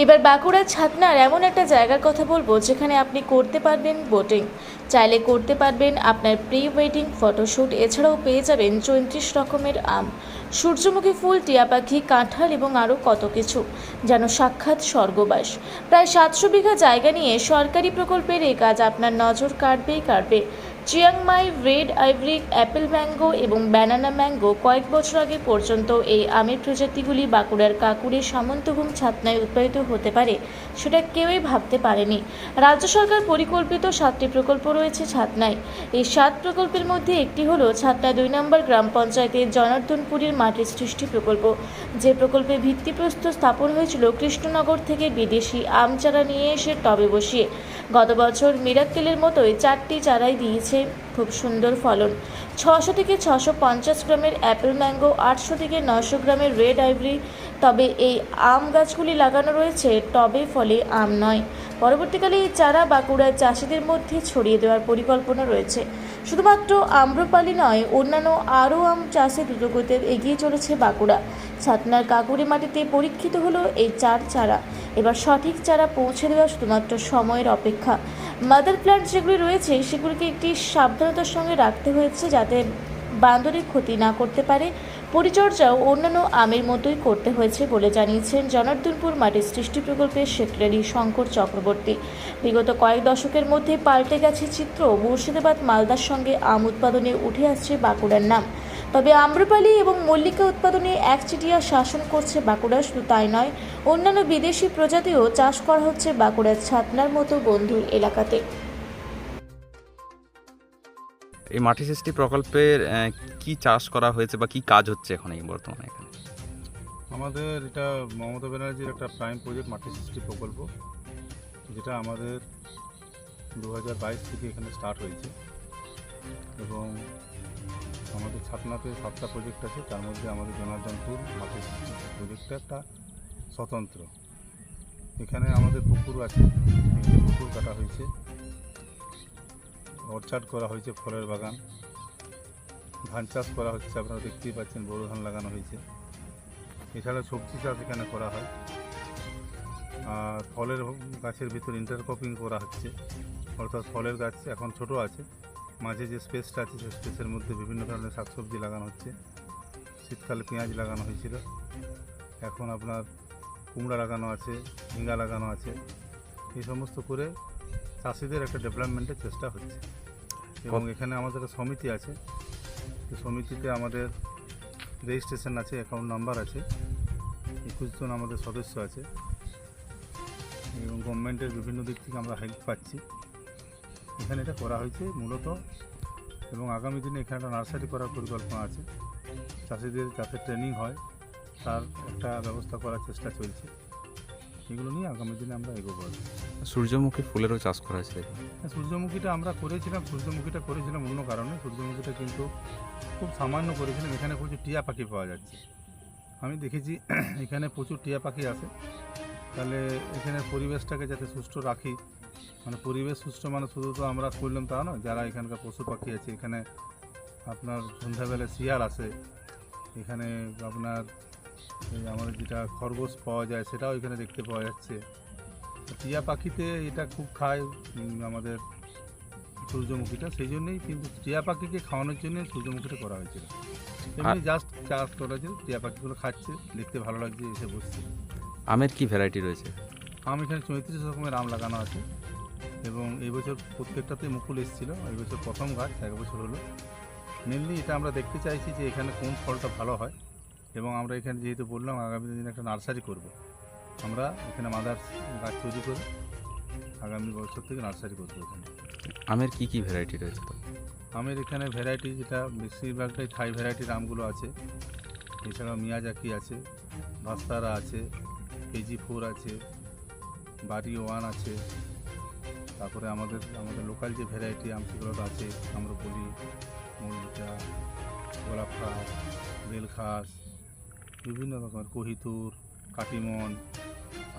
এবার বাঁকুড়ার ছাতনার এমন একটা জায়গার কথা বলবো যেখানে আপনি করতে পারবেন বোটিং, চাইলে করতে পারবেন আপনার প্রি ওয়েডিং ফটোশ্যুট, এছাড়াও পেয়ে যাবেন 34 রকমের আম, সূর্যমুখী ফুল, টিয়া পাখি, কাঁঠাল এবং আরও কত কিছু, যেন সাক্ষাৎ স্বর্গবাস। প্রায় 700 বিঘা জায়গা নিয়ে সরকারি প্রকল্পের এই কাজ আপনার নজর কাড়বেই কাড়বে। Chiang Mai red ivory, apple mango এবং ব্যানানা ম্যাঙ্গো কয়েক বছর আগে পর্যন্ত এই আমের প্রজাতিগুলি বাঁকুড়ার কাকুরের সামন্তভূম ছাতনায় উৎপাদিত হতে পারে সেটা কেউই ভাবতে পারেনি। রাজ্য সরকার পরিকল্পিত 7টি প্রকল্প রয়েছে ছাতনায়। এই 7 প্রকল্পের মধ্যে একটি হলো ছাতনা 2 নম্বর গ্রাম পঞ্চায়েতের জনার্দনপুরের মাটির সৃষ্টি প্রকল্প, যে প্রকল্পে ভিত্তিপ্রস্তর স্থাপন হয়েছিল কৃষ্ণনগর থেকে বিদেশি আম চারা নিয়ে এসে টবে বসিয়ে। গত বছর মিরাক্কেলের মতোই 4টি চারাই দিয়েছে খুব সুন্দর ফলন। 600 থেকে 650 গ্রামের অ্যাপেল ম্যাঙ্গো, 800 থেকে 900 গ্রামের রেড আইভরি। তবে এই আম গাছগুলি লাগানো রয়েছে টবে, ফলে আম নয়। পরবর্তীকালে এই চারা বাঁকুড়ার চাষিদের মধ্যে ছড়িয়ে দেওয়ার পরিকল্পনা রয়েছে। শুধুমাত্র আম্রপালি নয়, অন্যান্য আরও আম চাষে দ্রুতগতিতে এগিয়ে চলেছে বাঁকুড়া। ছাতনার কাকুরি মাটিতে পরীক্ষিত হলো এই 4 চারা। এবার সঠিক চারা পৌঁছে দেওয়া শুধুমাত্র সময়ের অপেক্ষা। মাদার প্ল্যান্ট যেগুলি রয়েছে সেগুলিকে একটি সাবধানতার সঙ্গে রাখতে হয়েছে যাতে বান্দরে ক্ষতি না করতে পারে। পরিচর্যাও অন্যান্য আমের মতোই করতে হয়েছে বলে জানিয়েছেন জনার্দনপুর মাটির সৃষ্টি প্রকল্পের সেক্রেটারি শঙ্কর চক্রবর্তী। বিগত কয়েক দশকের মধ্যে পাল্টে গেছে চিত্র। মুর্শিদাবাদ, মালদার সঙ্গে আম উৎপাদনে উঠে আসছে বাঁকুড়ার নাম। তবে আম্রপালি এবং মল্লিকা উৎপাদনে একচেটিয়া শাসন করছে বাঁকুড়া। শুধু তাই নয়, অন্যান্য বিদেশি প্রজাতিও চাষ করা হচ্ছে বাঁকুড়ার ছাতনার মতো বন্ধুর এলাকাতে। এই মাটি সৃষ্টি প্রকল্পের কি চাষ করা হয়েছে বা কি কাজ হচ্ছে এখন এই বর্তমানে এখানে? আমাদের এটা মমতা ব্যানার্জির একটা প্রাইম প্রজেক্ট মাটি সৃষ্টি প্রকল্প, যেটা আমাদের 2022 থেকে এখানে স্টার্ট হয়েছে এবং আমাদের ছাতনাতে 7টা প্রজেক্ট আছে, তার মধ্যে আমাদের জনার্দনপুর মাটি সৃষ্টি প্রজেক্টটা একটা স্বতন্ত্র। এখানে আমাদের পুকুর আছে, 3টে পুকুর কাটা হয়েছে, অর্চার্ড করা হয়েছে, ফলের বাগান, ধান চাষ করা হচ্ছে, আপনারা দেখতেই পাচ্ছেন বোরো ধান লাগানো হয়েছে। এছাড়া সবজি চাষ এখানে করা হয়, আর ফলের গাছের ভিতর ইন্টারক্রপিং করা হচ্ছে, অর্থাৎ ফলের গাছ এখন ছোট আছে, মাঝে যে স্পেসটা আছে সেই স্পেসের মধ্যে বিভিন্ন ধরনের শাকসবজি লাগানো হচ্ছে। শীতকালে পেঁয়াজ লাগানো হয়েছিল, এখন আপনার কুমড়া লাগানো আছে, ঝিঙ্গা লাগানো আছে। এই সমস্ত করে চাষিদের একটা ডেভেলপমেন্টের চেষ্টা হচ্ছে। এবং এখানে আমাদের একটা সমিতি আছে, এই সমিতিতে আমাদের রেজিস্ট্রেশন আছে, অ্যাকাউন্ট নাম্বার আছে, 21 জন আমাদের সদস্য আছে এবং গভর্নমেন্টের বিভিন্ন দিক থেকে আমরা হেল্প পাচ্ছি। এখানে এটা করা হয়েছে মূলত, এবং আগামী দিনে এখানে একটা নার্সারি করার পরিকল্পনা আছে। চাষিদের যাতে ট্রেনিং হয় তার একটা ব্যবস্থা করার চেষ্টা চলছে। এগুলো নিয়ে আগামী দিনে আমরা এগোবো। সূর্যমুখী ফুলেরও চাষ করা হয়েছে। সূর্যমুখীটা আমরা করেছিলাম অন্য কারণে। সূর্যমুখীটা কিন্তু খুব সামান্য করেছিলাম। এখানে প্রচুর টিয়া পাখি পাওয়া যাচ্ছে, আমি দেখেছি এখানে প্রচুর টিয়া পাখি আছে। তাহলে এখানে পরিবেশটাকে যাতে সুষ্ঠু রাখি, মানে পরিবেশ সুষ্ঠু মানে শুধু তো আমরা করলাম তা নয়, যারা এখানকার পশু পাখি আছে, এখানে আপনার সন্ধ্যাবেলা শিয়াল আসে, এখানে আপনার এই আমাদের যেটা খরগোশ পাওয়া যায় সেটাও এখানে দেখতে পাওয়া যাচ্ছে। টিয়া পাখিতে এটা খুব খায় আমাদের সূর্যমুখীটা, সেই জন্যই কিন্তু টিয়া পাখিকে খাওয়ানোর জন্য সূর্যমুখীটা করা হয়েছিল। এমনি জাস্ট চাষ করা হয়েছিল, টিয়া পাখিগুলো খাচ্ছে, দেখতে ভালো লাগছে, এসে বসছে। আমের কি ভ্যারাইটি রয়েছে? আম এখানে 34 রকমের আম লাগানো আছে এবং এই বছর প্রত্যেকটাতে মুকুল এসেছিলো। এই বছর প্রথম গাছ, 1 বছর হলো। মেনলি এটা আমরা দেখতে চাইছি যে এখানে কোন ফলটা ভালো হয়, এবং আমরা এখানে যেহেতু বললাম আগামী দিনে একটা নার্সারি করব, আমরা এখানে মাদার গাছ তৈরি করে আগামী বছর থেকে নার্সারি করবো এখানে। আমের কি কি ভ্যারাইটি রয়েছে? আমের এখানে ভ্যারাইটি যেটা বেশিরভাগটাই থাই ভ্যারাইটির আমগুলো আছে, এছাড়াও মিয়াজাকি আছে, ভাস্তারা আছে, KG4 আছে, বাড়ি 1 আছে, তারপরে আমাদের লোকাল যে ভ্যারাইটি আম সেগুলো আছে, আম্রপলি, মল্লিকা, গোলাপ খাস, বেলখাস, বিভিন্ন রকমের Kohitur, Katimon,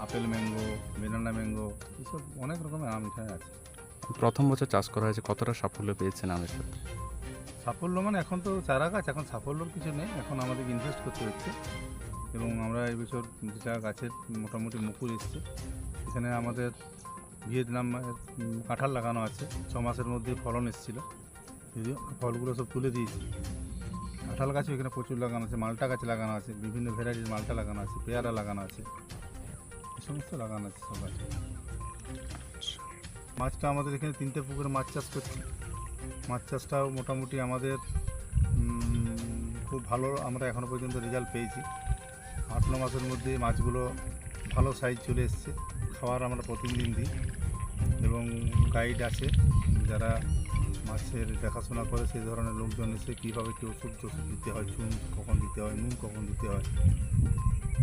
apple mango, banana mango, এসব অনেক রকমের আম এখানে আছে। প্রথম বছর চাষ করা হয়েছে, কতটা সাফল্য পেয়েছেন আমের সাথে? সাফল্য মানে এখন তো চারা গাছ, এখন সাফল্যর কিছু নেই, এখন আমাদের ইনভেস্ট করতে হচ্ছে এবং আমরা এই বছর যেটা গাছের মোটামুটি মুকুল এসছে, এখানে আমাদের ভিয়েতনাম কাঁঠাল লাগানো আছে, 6 মাসের মধ্যে ফলন এসেছিলো, যদিও ফলগুলো সব তুলে দিয়েছি। কাঁঠাল গাছও এখানে প্রচুর লাগানো আছে, মালটা গাছ লাগানো আছে, বিভিন্ন ভ্যারাইটির মালটা লাগানো আছে, পেয়ারা লাগানো আছে, এই সমস্ত লাগানো আছে সব গাছ। মাছটা আমাদের এখানে 3টে পুকুরে মাছ চাষ করছি। মাছ চাষটাও মোটামুটি আমাদের খুব ভালো, আমরা এখনও পর্যন্ত রেজাল্ট পেয়েছি। 8-9 মাসের মধ্যে মাছগুলো ভালো সাইজ চলে এসছে। খাবার আমরা প্রতিদিন দিই এবং গাইড আছে যারা মাছের দেখাশোনা করে, সেই ধরনের লোকজন এসে কীভাবে কী ওষুধ দিতে হয়, চুন কখন দিতে হয়, নুন কখন দিতে হয়,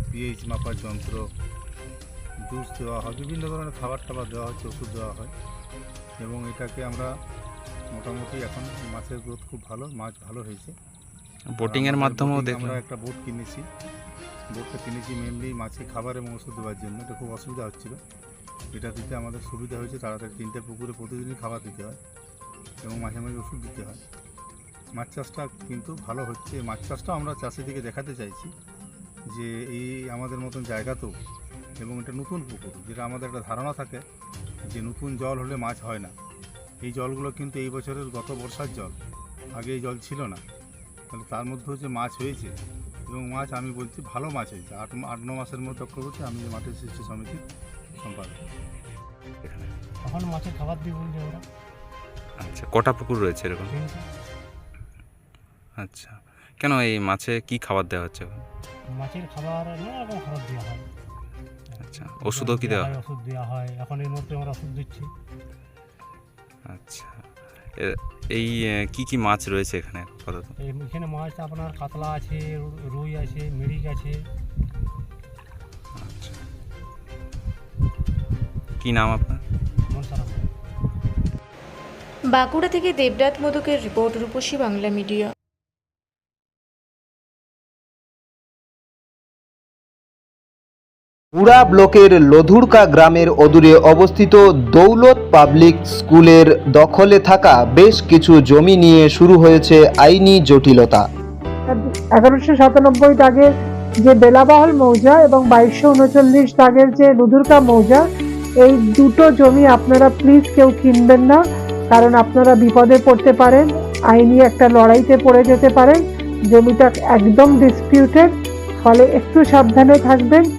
পিএইচ মাপার যন্ত্র, জুস দেওয়া হয়, বিভিন্ন ধরনের খাবার টাবার দেওয়া হচ্ছে, ওষুধ দেওয়া হয় এবং এটাকে আমরা মোটামুটি এখন মাছের গ্রোথ খুব ভালো, মাছ ভালো হয়েছে। বোটিংয়ের মাধ্যমেও আমরা দেখলাম। একটা বোট কিনেছি, বোটটা কিনেছি মেনলি মাছকে খাবার এবং ওষুধ দেওয়ার জন্য। এটা খুব অসুবিধা হচ্ছিলো, এটা দিতে আমাদের সুবিধা হয়েছে। তাড়াতাড়ি 3টে পুকুরে প্রতিদিনই খাবার দিতে হয় এবং মাঝে মাঝে ওষুধ দিতে হয়। মাছ চাষটা কিন্তু ভালো হচ্ছে। মাছ চাষটাও আমরা চাষিদিকে দেখাতে চাইছি যে এই আমাদের মতন জায়গাতেও, এবং এটা নতুন পুকুর, যেটা আমাদের একটা ধারণা থাকে যে নতুন জল হলে মাছ হয় না। এই জলগুলো কিন্তু এই বছরের গত বর্ষার জল, আগে এই জল ছিল না, তাহলে তার মধ্যে হচ্ছে মাছ হয়েছে এবং মাছ আমি বলছি ভালো মাছ হয়েছে। 8-9 মাসের মতো চক্রবর্তী, আমি মাটির সৃষ্টি সমিতির সম্পাদক। এখন মাছের খাবার দিই বলছি আমরা। আচ্ছা, কটা পুকুর রয়েছে এরকম? আচ্ছা, কেন এই মাছে কি খাবার দেওয়া হচ্ছে এখন? মাছের খাবার নানা রকম খাবার দেওয়া হয়। আচ্ছা, ওষুধও কি দেওয়া হয়? ওষুধ দেওয়া হয়, এখন এই মুহূর্তে আমরা ওষুধ দিচ্ছি। আচ্ছা, এই কি কি মাছ রয়েছে এখানে আপাতত? এখানে মাছ আপনার কাতলা আছে, রুই আছে, মিরিক আছে। আচ্ছা, কি নাম আপনার? মনসারাম। বাঁকুড়া থেকে দেবরাত মোদকের রিপোর্ট, রূপসী বাংলা মিডিয়া। পুরা ব্লকের লধুরকা গ্রামের অদূরে অবস্থিত দৌলত পাবলিক স্কুলের দখলে থাকা বেশ কিছু জমি নিয়ে শুরু হয়েছে আইনি জটিলতা। 1197 দাগের যে বেলাবহল মৌজা এবং 2239 দাগের যে লুধুরকা মৌজা, এই দুটো জমি আপনারা প্লিজ কেউ কিনবেন না, কারণ আপনারা বিপদে পড়তে পারেন, আইনি একটা লড়াইতে পড়ে যেতে পারেন। জমিটা একদম ডিসপিউটেড, ফলে একটু সাবধানে থাকবেন।